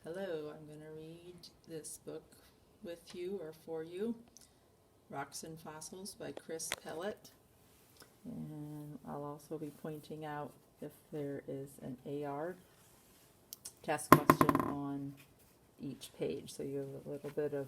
Hello, I'm going to read this book with you or for you, Rocks and Fossils by Chris Pellant. And I'll also be pointing out if there is an AR test question on each page, so you have a little bit of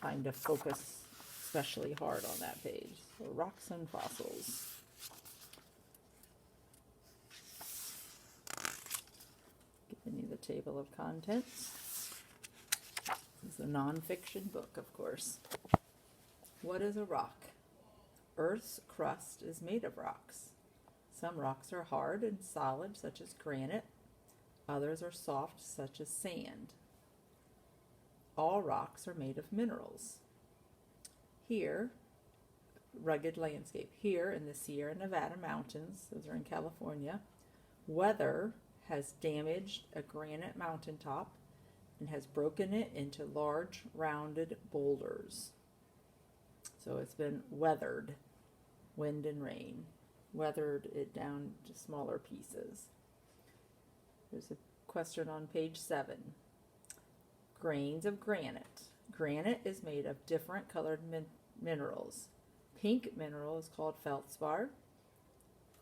time to focus especially hard on that page. So Rocks and Fossils. Giving you the table of contents. This is a nonfiction book, of course. What is a rock? Earth's crust is made of rocks. Some rocks are hard and solid, such as granite. Others are soft, such as sand. All rocks are made of minerals. Here, rugged landscape. Here in the Sierra Nevada mountains, those are in California, weather has damaged a granite mountaintop and has broken it into large, rounded boulders. So it's been weathered, wind and rain, weathered it down to smaller pieces. There's a question on page 7. Grains of granite. Granite is made of different colored minerals. Pink mineral is called feldspar.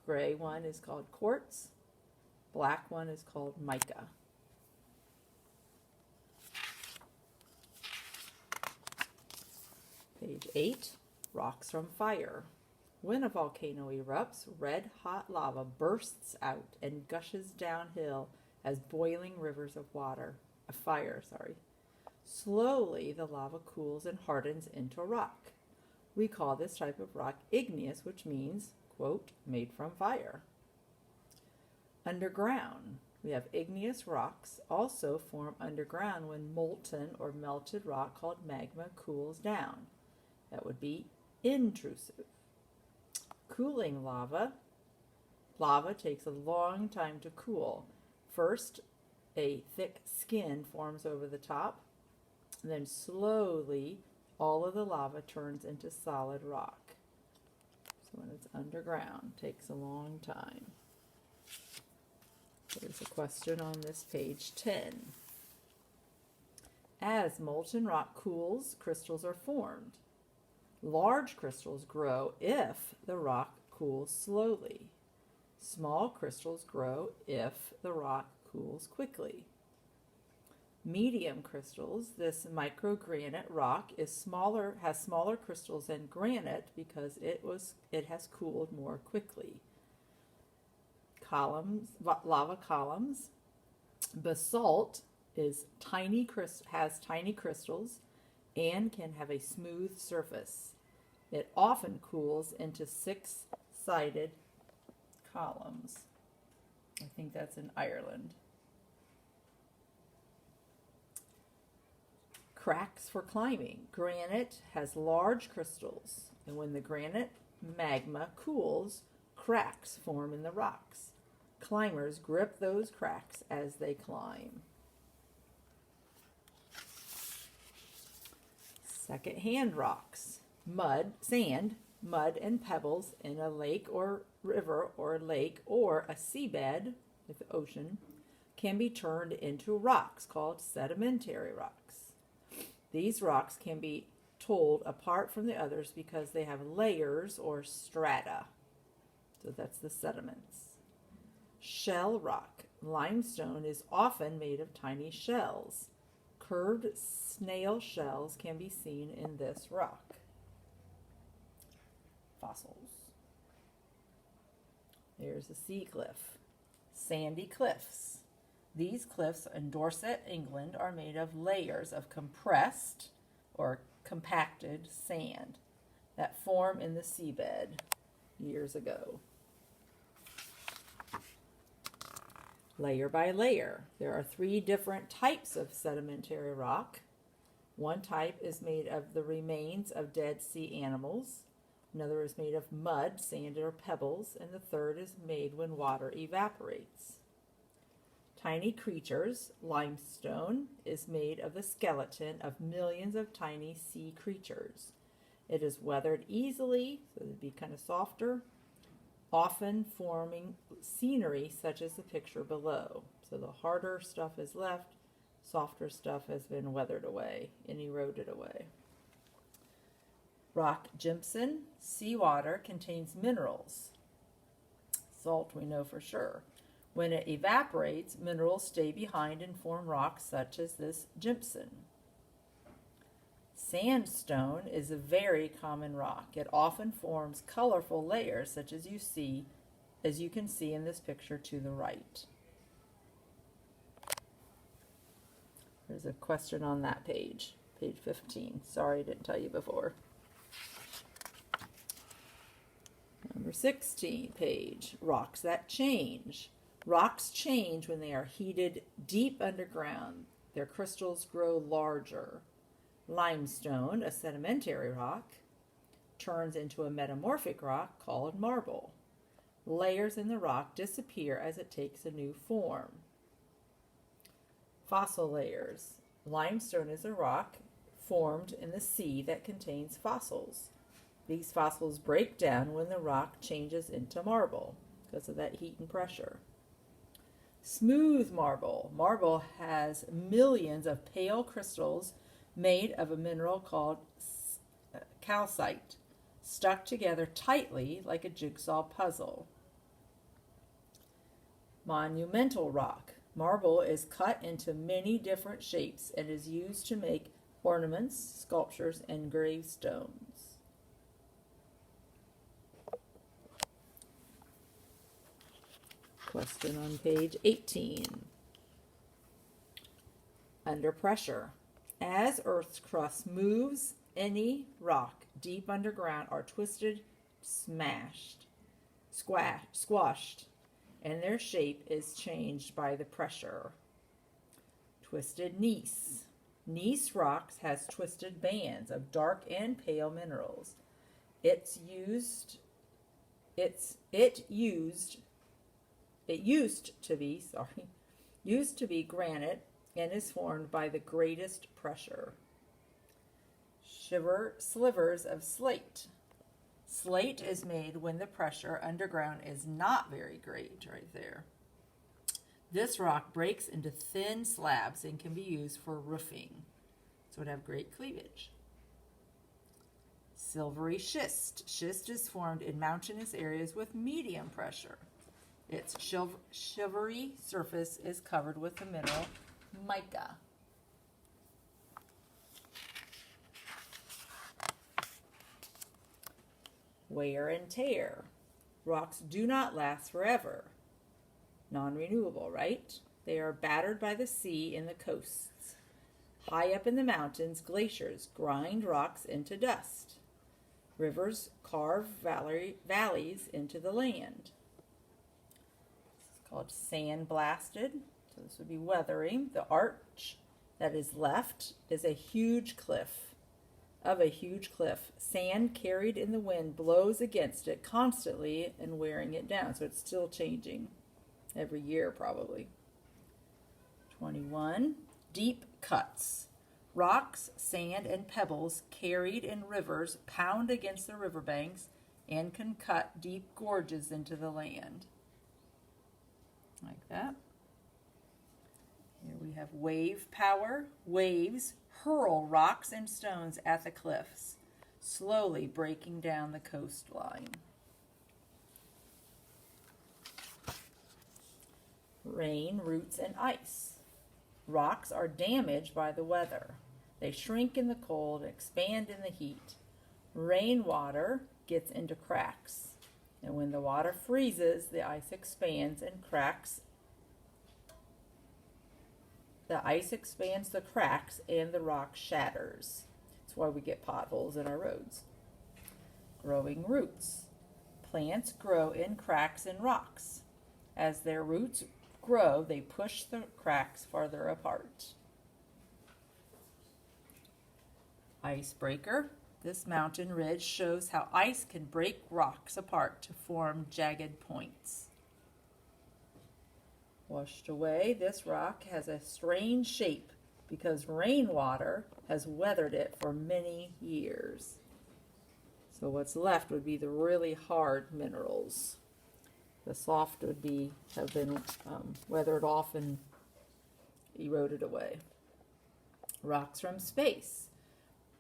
Gray one is called quartz. Black one is called mica. Page 8, rocks from fire. When a volcano erupts, red-hot lava bursts out and gushes downhill as boiling rivers of fire. Slowly, the lava cools and hardens into rock. We call this type of rock igneous, which means, quote, made from fire. Underground, we have igneous rocks also form underground when molten or melted rock called magma cools down. That would be intrusive. Cooling lava. Lava takes a long time to cool. First, a thick skin forms over the top, and then slowly all of the lava turns into solid rock. So when it's underground, it takes a long time. There's a question on this page 10. As molten rock cools, crystals are formed. Large crystals grow if the rock cools slowly. Small crystals grow if the rock cools quickly. Medium crystals, this microgranite rock has smaller crystals than granite because it has cooled more quickly. Lava columns. Basalt has tiny crystals and can have a smooth surface. It often cools into 6-sided columns. I think that's in Ireland. Cracks for climbing. Granite has large crystals, and when the granite magma cools, cracks form in the rocks. Climbers grip those cracks as they climb. Second-hand rocks. Sand, mud, and pebbles in a lake or river or lake or a seabed, like the ocean, can be turned into rocks called sedimentary rocks. These rocks can be told apart from the others because they have layers or strata. So that's the sediments. Shell rock. Limestone is often made of tiny shells. Curved snail shells can be seen in this rock. Fossils. There's a sea cliff. Sandy cliffs. These cliffs in Dorset, England, are made of layers of compressed or compacted sand that form in the seabed years ago. Layer by layer. There are 3 different types of sedimentary rock. One type is made of the remains of dead sea animals. Another is made of mud, sand, or pebbles. And the third is made when water evaporates. Tiny creatures. Limestone is made of the skeleton of millions of tiny sea creatures. It is weathered easily, so it would be kind of softer. often forming scenery such as the picture below. So the harder stuff is left, softer stuff has been weathered away and eroded away. Rock gypsum, seawater, contains minerals. Salt we know for sure. When it evaporates, minerals stay behind and form rocks such as this gypsum. Sandstone is a very common rock. It often forms colorful layers such as you can see in this picture to the right. There's a question on that page, page 15. Sorry I didn't tell you before. Number 16 page, rocks that change. Rocks change when they are heated deep underground. Their crystals grow larger. Limestone, a sedimentary rock, turns into a metamorphic rock called marble. Layers in the rock disappear as it takes a new form. Fossil layers. Limestone is a rock formed in the sea that contains fossils. These fossils break down when the rock changes into marble because of that heat and pressure. Smooth marble. Marble has millions of pale crystals made of a mineral called calcite, stuck together tightly like a jigsaw puzzle. Monumental rock. Marble is cut into many different shapes and is used to make ornaments, sculptures, and gravestones. Question on page 18. Under pressure. As Earth's crust moves, any rock deep underground are twisted, smashed, squashed, and their shape is changed by the pressure. Twisted gneiss. Gneiss rocks has twisted bands of dark and pale minerals. It used to be granite and is formed by the greatest pressure. Slivers of slate. Slate is made when the pressure underground is not very great, right there. This rock breaks into thin slabs and can be used for roofing, so it would have great cleavage. Silvery schist. Schist is formed in mountainous areas with medium pressure. Its silvery surface is covered with the mineral mica. Wear and tear. Rocks do not last forever. Non-renewable, right? They are battered by the sea and the coasts. High up in the mountains, glaciers grind rocks into dust. Rivers carve valleys into the land. This is called sandblasted. So this would be weathering. The arch that is left is a huge cliff. Sand carried in the wind blows against it constantly and wearing it down. So it's still changing every year probably. 21. Deep cuts. Rocks, sand, and pebbles carried in rivers pound against the riverbanks and can cut deep gorges into the land. Like that. Here we have wave power. Waves hurl rocks and stones at the cliffs, slowly breaking down the coastline. Rain, roots, and ice. Rocks are damaged by the weather. They shrink in the cold and expand in the heat. Rainwater gets into cracks, and when the water freezes, the ice expands and cracks. The ice expands the cracks and the rock shatters. That's why we get potholes in our roads. Growing roots. Plants grow in cracks in rocks. As their roots grow, they push the cracks farther apart. Icebreaker. This mountain ridge shows how ice can break rocks apart to form jagged points. Washed away, this rock has a strange shape because rainwater has weathered it for many years. So what's left would be the really hard minerals. The soft would have been weathered off and eroded away. Rocks from space.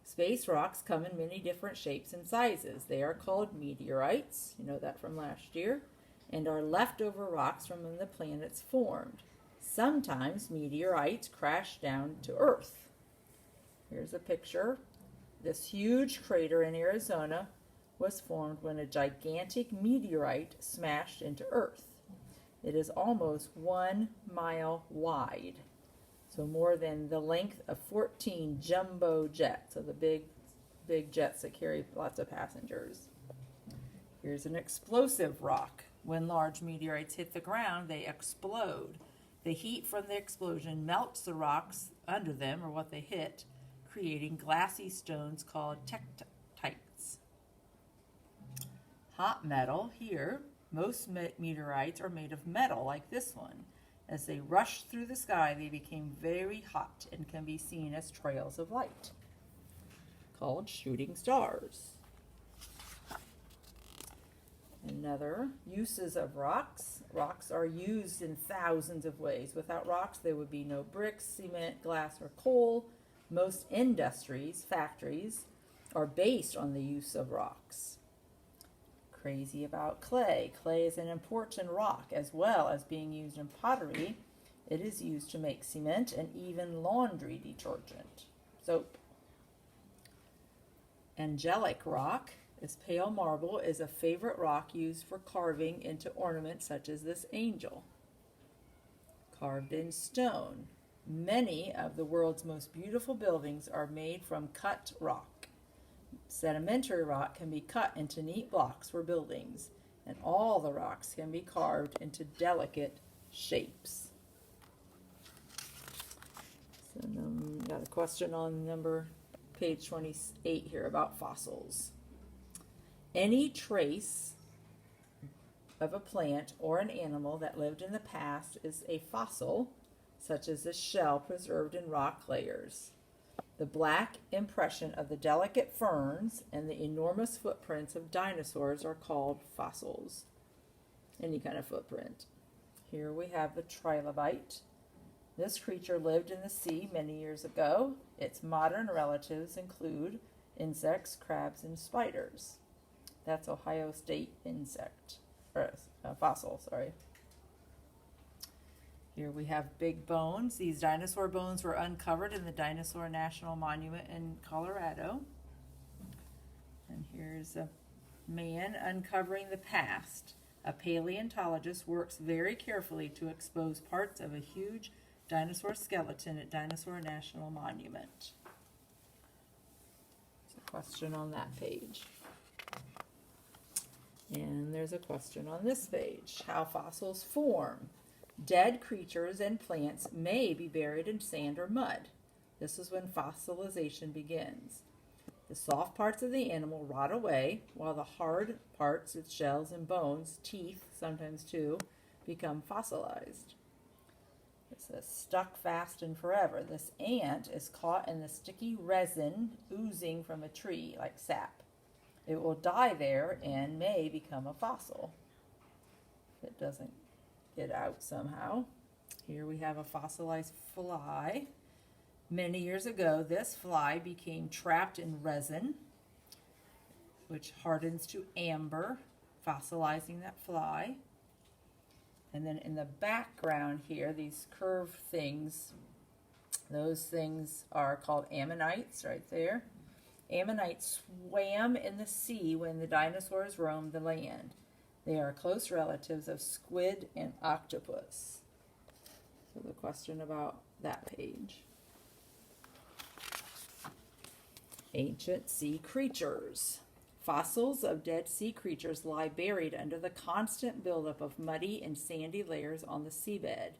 Space rocks come in many different shapes and sizes. They are called meteorites, you know that from last year, and are leftover rocks from when the planets formed. Sometimes meteorites crash down to Earth. Here's a picture. This huge crater in Arizona was formed when a gigantic meteorite smashed into Earth. It is almost 1 mile wide, so more than the length of 14 jumbo jets, so the big jets that carry lots of passengers. Here's an explosive rock. When large meteorites hit the ground, they explode. The heat from the explosion melts the rocks under them, or what they hit, creating glassy stones called tektites. Hot metal. Here, most meteorites are made of metal, like this one. As they rush through the sky, they became very hot and can be seen as trails of light, called shooting stars. Another, uses of rocks. Rocks are used in thousands of ways. Without rocks, there would be no bricks, cement, glass, or coal. Most industries, factories, are based on the use of rocks. Crazy about clay. Clay is an important rock, as well as being used in pottery. It is used to make cement and even laundry detergent, soap. Angelic rock. This pale marble is a favorite rock used for carving into ornaments such as this angel. Carved in stone. Many of the world's most beautiful buildings are made from cut rock. Sedimentary rock can be cut into neat blocks for buildings, and all the rocks can be carved into delicate shapes. So got a question on page 28 here about fossils. Any trace of a plant or an animal that lived in the past is a fossil, such as a shell preserved in rock layers. The black impression of the delicate ferns and the enormous footprints of dinosaurs are called fossils. Any kind of footprint. Here we have the trilobite. This creature lived in the sea many years ago. Its modern relatives include insects, crabs, and spiders. That's Ohio State fossil, sorry. Here we have big bones. These dinosaur bones were uncovered in the Dinosaur National Monument in Colorado. And here's a man uncovering the past. A paleontologist works very carefully to expose parts of a huge dinosaur skeleton at Dinosaur National Monument. There's a question on that page. And there's a question on this page. How fossils form. Dead creatures and plants may be buried in sand or mud. This is when fossilization begins. The soft parts of the animal rot away, while the hard parts, its shells and bones, teeth sometimes too, become fossilized. It says stuck fast and forever. This ant is caught in the sticky resin oozing from a tree like sap. It will die there and may become a fossil if it doesn't get out somehow. Here we have a fossilized fly. Many years ago, this fly became trapped in resin, which hardens to amber, fossilizing that fly. And then in the background here, these curved things, those things are called ammonites right there. Ammonites swam in the sea when the dinosaurs roamed the land. They are close relatives of squid and octopus. So the question about that page. Ancient sea creatures. Fossils of dead sea creatures lie buried under the constant buildup of muddy and sandy layers on the seabed.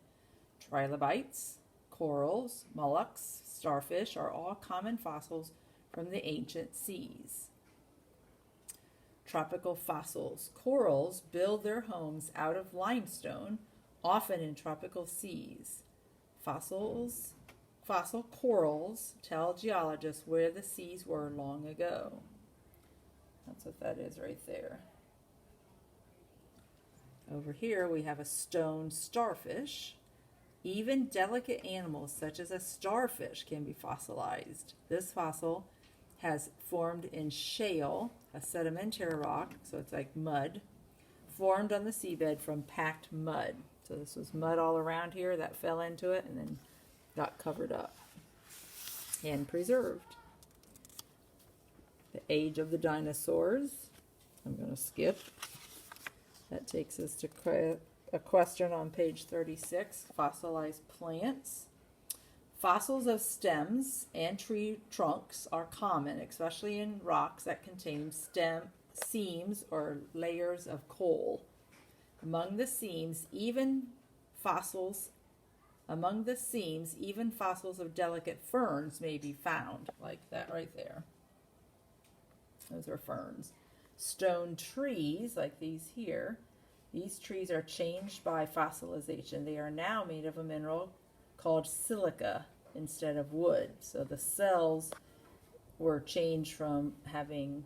Trilobites, corals, mollusks, starfish are all common fossils from the ancient seas. Tropical fossils. Corals build their homes out of limestone, often in tropical seas. Fossil corals tell geologists where the seas were long ago. That's what that is right there. Over here we have a stone starfish. Even delicate animals such as a starfish can be fossilized. This fossil has formed in shale, a sedimentary rock, so it's like mud, formed on the seabed from packed mud. So this was mud all around here that fell into it and then got covered up and preserved. The age of the dinosaurs. I'm going to skip. That takes us to a question on page 36, fossilized plants. Fossils of stems and tree trunks are common, especially in rocks that contain stem seams or layers of coal. Among the seams, even fossils of delicate ferns may be found, like that right there. Those are ferns. Stone trees, like these here, these trees are changed by fossilization. They are now made of a mineral called silica instead of wood. So the cells were changed from having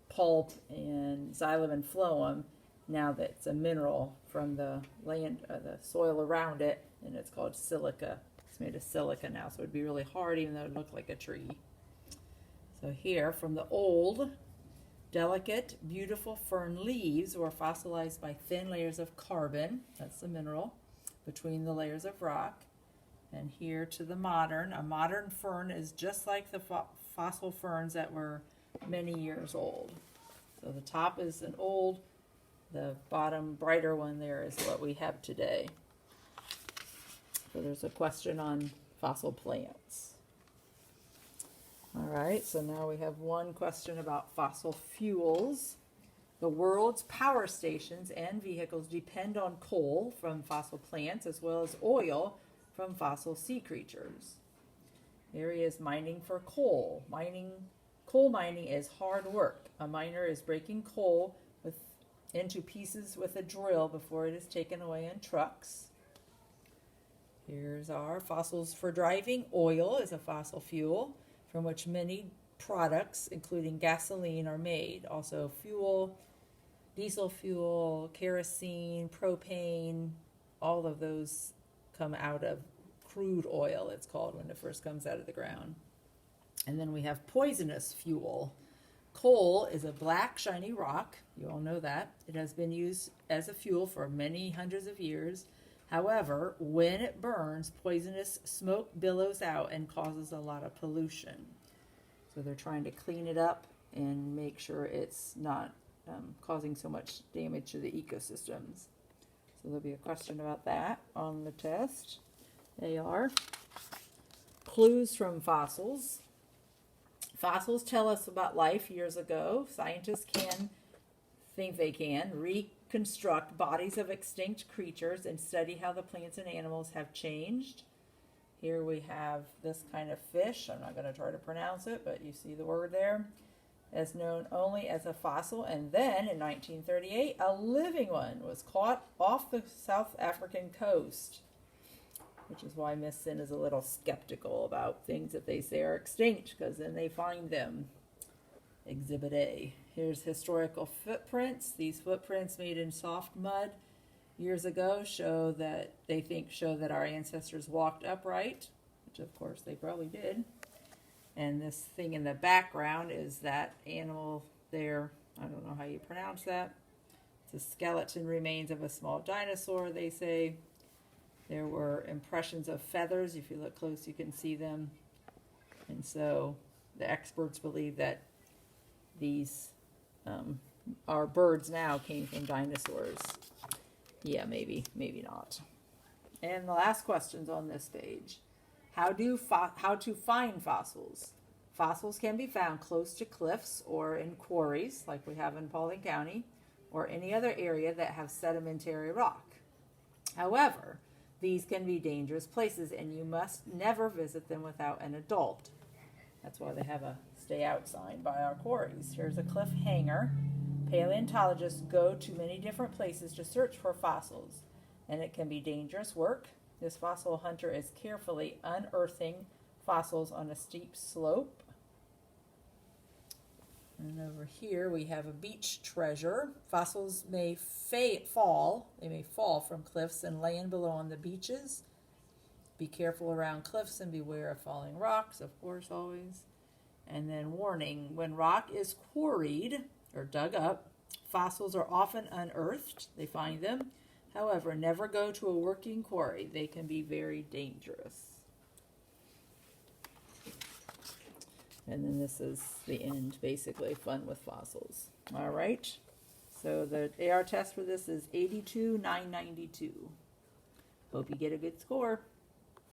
pulp and xylem and phloem. Now that it's a mineral from the land, the soil around it, and it's called silica. It's made of silica now, so it would be really hard even though it looked like a tree. So here, from the old, delicate, beautiful fern leaves were fossilized by thin layers of carbon, that's the mineral, between the layers of rock. And here to the modern, a modern fern is just like the fossil ferns that were many years old. So the top is an old, the bottom brighter one there is what we have today. So there's a question on fossil plants. All right, so now we have one question about fossil fuels. The world's power stations and vehicles depend on coal from fossil plants as well as oil from fossil sea creatures. Here he is mining for coal. Coal mining is hard work. A miner is breaking coal into pieces with a drill before it is taken away in trucks. Here's our fossils for driving. Oil is a fossil fuel from which many products, including gasoline, are made. Also fuel, diesel fuel, kerosene, propane, all of those come out of crude oil, it's called, when it first comes out of the ground. And then we have poisonous fuel. Coal is a black, shiny rock. You all know that. It has been used as a fuel for many hundreds of years. However, when it burns, poisonous smoke billows out and causes a lot of pollution. So they're trying to clean it up and make sure it's not causing so much damage to the ecosystems. So there'll be a question about that on the test. They are clues from fossils. Fossils tell us about life years ago. Scientists think they can reconstruct bodies of extinct creatures and study how the plants and animals have changed. Here we have this kind of fish. I'm not going to try to pronounce it, but you see the word there. As known only as a fossil, and then in 1938 a living one was caught off the South African coast, which is why Miss Sin is a little skeptical about things that they say are extinct, because then they find them. Exhibit A. Here's historical footprints. These footprints made in soft mud years ago show that our ancestors walked upright, which of course they probably did. And this thing in the background is that animal there. I don't know how you pronounce that. It's a skeleton remains of a small dinosaur, they say. There were impressions of feathers. If you look close, you can see them. And so the experts believe that these our birds now came from dinosaurs. Yeah, maybe not. And the last question's on this page. How to find fossils. Fossils can be found close to cliffs or in quarries, like we have in Paulding County, or any other area that have sedimentary rock. However, these can be dangerous places, and you must never visit them without an adult. That's why they have a stay out sign by our quarries. Here's a cliffhanger. Paleontologists go to many different places to search for fossils, and it can be dangerous work. This fossil hunter is carefully unearthing fossils on a steep slope. And over here we have a beach treasure. Fossils may fall. They may fall from cliffs and land below on the beaches. Be careful around cliffs and beware of falling rocks, of course, always. And then warning, when rock is quarried or dug up, fossils are often unearthed. They find them. However, never go to a working quarry. They can be very dangerous. And then this is the end, basically, fun with fossils. All right. So the AR test for this is 82,992. Hope you get a good score.